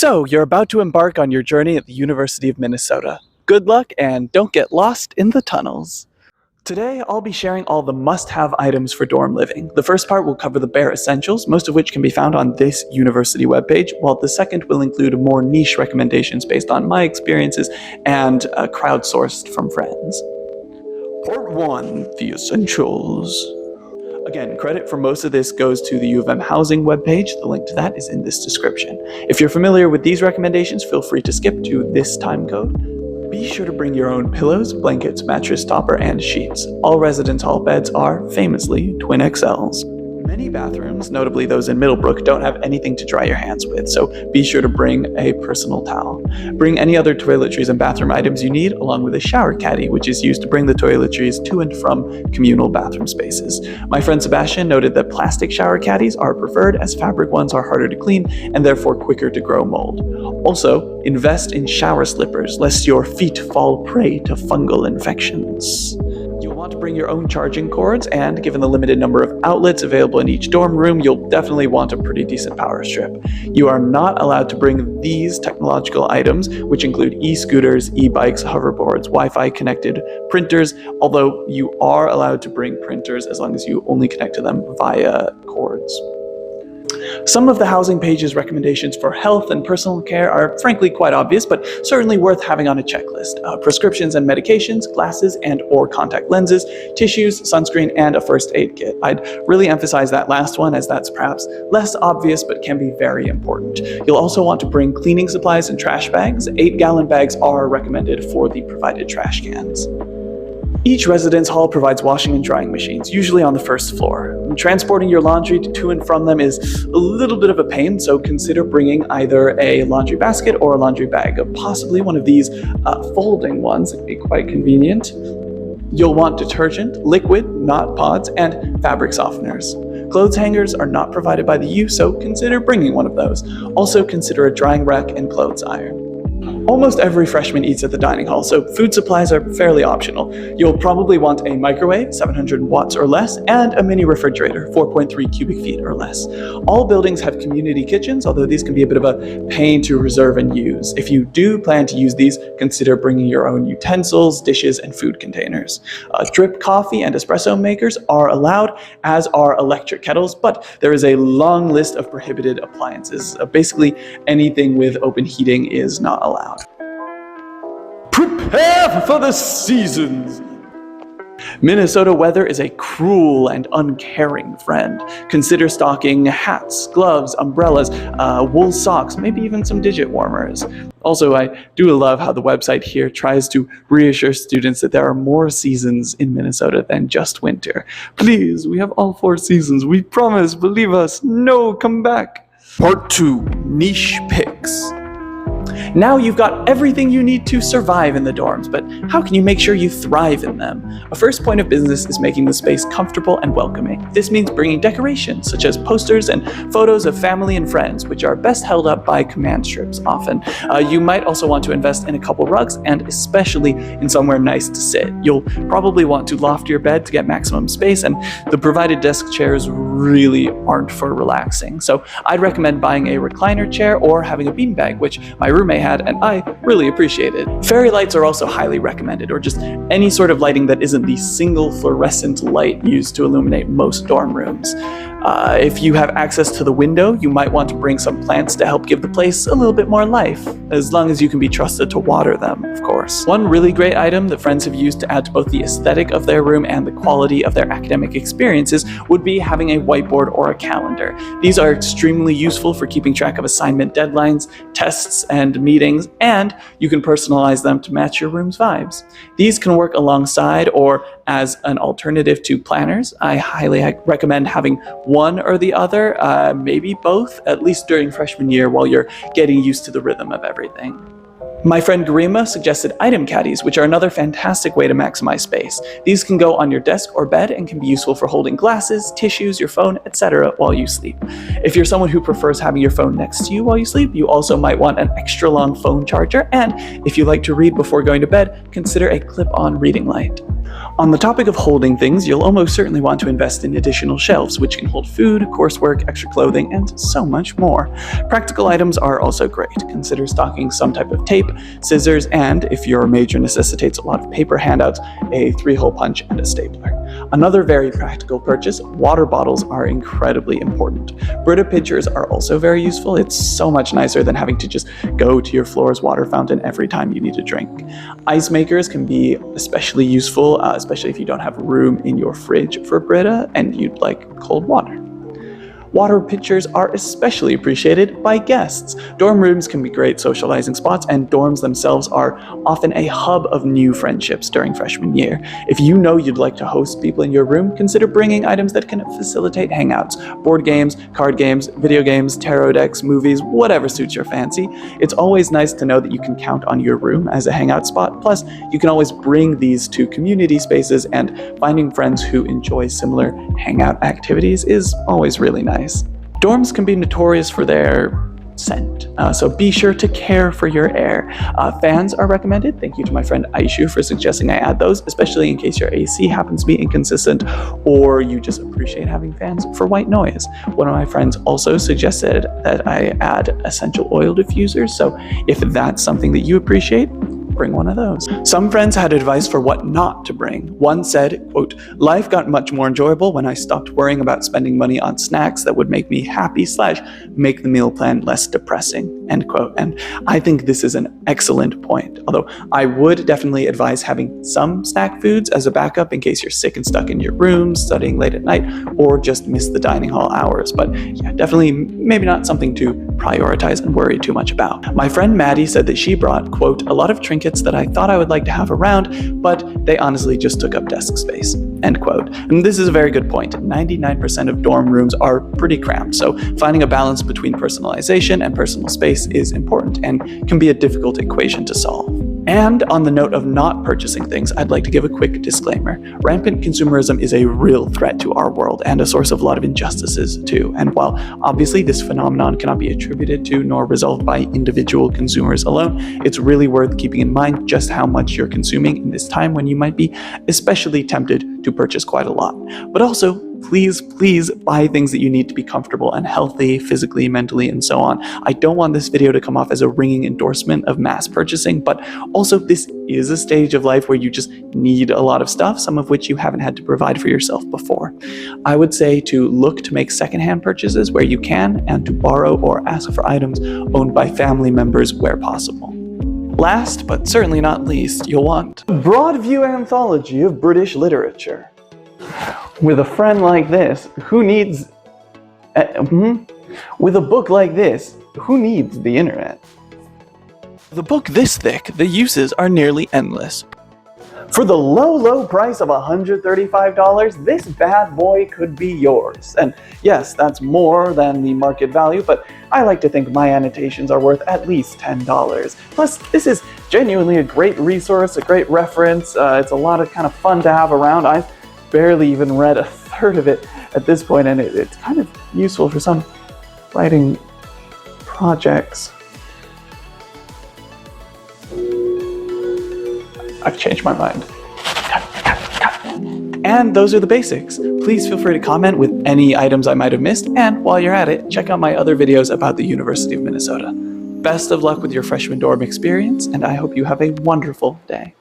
So, you're about to embark on your journey at the University of Minnesota. Good luck and don't get lost in the tunnels. Today, I'll be sharing all the must-have items for dorm living. The first part will cover the bare essentials, most of which can be found on this university webpage, while the second will include more niche recommendations based on my experiences and crowdsourced from friends. Part 1, the essentials. Again, credit for most of this goes to the U of M housing webpage. The link to that is in this description. If you're familiar with these recommendations, feel free to skip to this time code. Be sure to bring your own pillows, blankets, mattress topper, and sheets. All residence hall beds are, famously, twin XLs. Many bathrooms, notably those in Middlebrook, don't have anything to dry your hands with, so be sure to bring a personal towel. Bring any other toiletries and bathroom items you need, along with a shower caddy, which is used to bring the toiletries to and from communal bathroom spaces. My friend Sebastian noted that plastic shower caddies are preferred as fabric ones are harder to clean and therefore quicker to grow mold. Also, invest in shower slippers, lest your feet fall prey to fungal infections. You'll want to bring your own charging cords, and given the limited number of outlets available in each dorm room, you'll definitely want a pretty decent power strip. You are not allowed to bring these technological items, which include e-scooters, e-bikes, hoverboards, Wi-Fi connected printers, although you are allowed to bring printers as long as you only connect to them via cords. Some of the housing page's recommendations for health and personal care are frankly quite obvious, but certainly worth having on a checklist. Prescriptions and medications, glasses and or contact lenses, tissues, sunscreen, and a first aid kit. I'd really emphasize that last one, as that's perhaps less obvious but can be very important. You'll also want to bring cleaning supplies and trash bags. 8-gallon bags are recommended for the provided trash cans. Each residence hall provides washing and drying machines, usually on the first floor. Transporting your laundry to and from them is a little bit of a pain, so consider bringing either a laundry basket or a laundry bag, possibly one of these folding ones. It'd be quite convenient. You'll want detergent, liquid, knot pods, and fabric softeners. Clothes hangers are not provided by the U, so consider bringing one of those. Also consider a drying rack and clothes iron. Almost every freshman eats at the dining hall, so food supplies are fairly optional. You'll probably want a microwave, 700 watts or less, and a mini refrigerator, 4.3 cubic feet or less. All buildings have community kitchens, although these can be a bit of a pain to reserve and use. If you do plan to use these, consider bringing your own utensils, dishes, and food containers. Drip coffee and espresso makers are allowed, as are electric kettles, but there is a long list of prohibited appliances. Basically, anything with open heating is not allowed. Prepare for the seasons! Minnesota weather is a cruel and uncaring friend. Consider stocking hats, gloves, umbrellas, wool socks, maybe even some digit warmers. Also, I do love how the website here tries to reassure students that there are more seasons in Minnesota than just winter. Please, we have all 4 seasons. We promise, believe us. No, come back. Part 2, niche picks. Now you've got everything you need to survive in the dorms, but how can you make sure you thrive in them? A first point of business is making the space comfortable and welcoming. This means bringing decorations, such as posters and photos of family and friends, which are best held up by command strips often. You might also want to invest in a couple rugs, and especially in somewhere nice to sit. You'll probably want to loft your bed to get maximum space, and the provided desk chairs really aren't for relaxing. So I'd recommend buying a recliner chair or having a beanbag, which my roommate had, and I really appreciated. Fairy lights are also highly recommended, or just any sort of lighting that isn't the single fluorescent light used to illuminate most dorm rooms. If you have access to the window, you might want to bring some plants to help give the place a little bit more life, as long as you can be trusted to water them, of course. One really great item that friends have used to add to both the aesthetic of their room and the quality of their academic experiences would be having a whiteboard or a calendar. These are extremely useful for keeping track of assignment deadlines, tests, and meetings, and you can personalize them to match your room's vibes. These can work alongside or as an alternative to planners. I highly recommend having one or the other, maybe both, at least during freshman year while you're getting used to the rhythm of everything. My friend Garima suggested item caddies, which are another fantastic way to maximize space. These can go on your desk or bed and can be useful for holding glasses, tissues, your phone, etc. while you sleep. If you're someone who prefers having your phone next to you while you sleep, you also might want an extra long phone charger, and if you like to read before going to bed, consider a clip-on reading light. On the topic of holding things, you'll almost certainly want to invest in additional shelves, which can hold food, coursework, extra clothing, and so much more. Practical items are also great. Consider stocking some type of tape, scissors, and, if your major necessitates a lot of paper handouts, a 3-hole punch and a stapler. Another very practical purchase, water bottles are incredibly important. Brita pitchers are also very useful. It's so much nicer than having to just go to your floor's water fountain every time you need a drink. Ice makers can be especially useful, especially if you don't have room in your fridge for Brita and you'd like cold water. Water pitchers are especially appreciated by guests. Dorm rooms can be great socializing spots, and dorms themselves are often a hub of new friendships during freshman year. If you know you'd like to host people in your room, consider bringing items that can facilitate hangouts. Board games, card games, video games, tarot decks, movies, whatever suits your fancy. It's always nice to know that you can count on your room as a hangout spot. Plus, you can always bring these to community spaces, and finding friends who enjoy similar hangout activities is always really nice. Dorms can be notorious for their scent, so be sure to care for your air. Fans are recommended. Thank you to my friend Aishu for suggesting I add those, especially in case your AC happens to be inconsistent or you just appreciate having fans for white noise. One of my friends also suggested that I add essential oil diffusers, so if that's something that you appreciate, bring one of those. Some friends had advice for what not to bring. One said, quote, "Life got much more enjoyable when I stopped worrying about spending money on snacks that would make me happy / make the meal plan less depressing," end quote. And I think this is an excellent point. Although I would definitely advise having some snack foods as a backup in case you're sick and stuck in your room, studying late at night, or just miss the dining hall hours. But yeah, definitely maybe not something to prioritize and worry too much about. My friend Maddie said that she brought, quote, "a lot of trinkets that I thought I would like to have around, but they honestly just took up desk space," end quote. And this is a very good point. 99% of dorm rooms are pretty cramped, so finding a balance between personalization and personal space is important and can be a difficult equation to solve. And on the note of not purchasing things, I'd like to give a quick disclaimer. Rampant consumerism is a real threat to our world and a source of a lot of injustices too. And while obviously this phenomenon cannot be attributed to nor resolved by individual consumers alone, it's really worth keeping in mind just how much you're consuming in this time when you might be especially tempted to purchase quite a lot. But also, please buy things that you need to be comfortable and healthy physically, mentally, and so on. I don't want this video to come off as a ringing endorsement of mass purchasing, but also this is a stage of life where you just need a lot of stuff, some of which you haven't had to provide for yourself before. I would say to look to make secondhand purchases where you can, and to borrow or ask for items owned by family members where possible. Last, but certainly not least, you'll want a broad view anthology of British literature. With a friend like this, who needs... With a book like this, who needs the internet? With a book this thick, the uses are nearly endless. For the low price of $135, this bad boy could be yours. And yes, that's more than the market value, but I like to think my annotations are worth at least $10. Plus, this is genuinely a great resource, a great reference. It's a lot of kind of fun to have around. I've barely even read a third of it at this point, and it's kind of useful for some writing projects. I've changed my mind. And those are the basics. Please feel free to comment with any items I might have missed, and while you're at it, check out my other videos about the University of Minnesota. Best of luck with your freshman dorm experience, and I hope you have a wonderful day.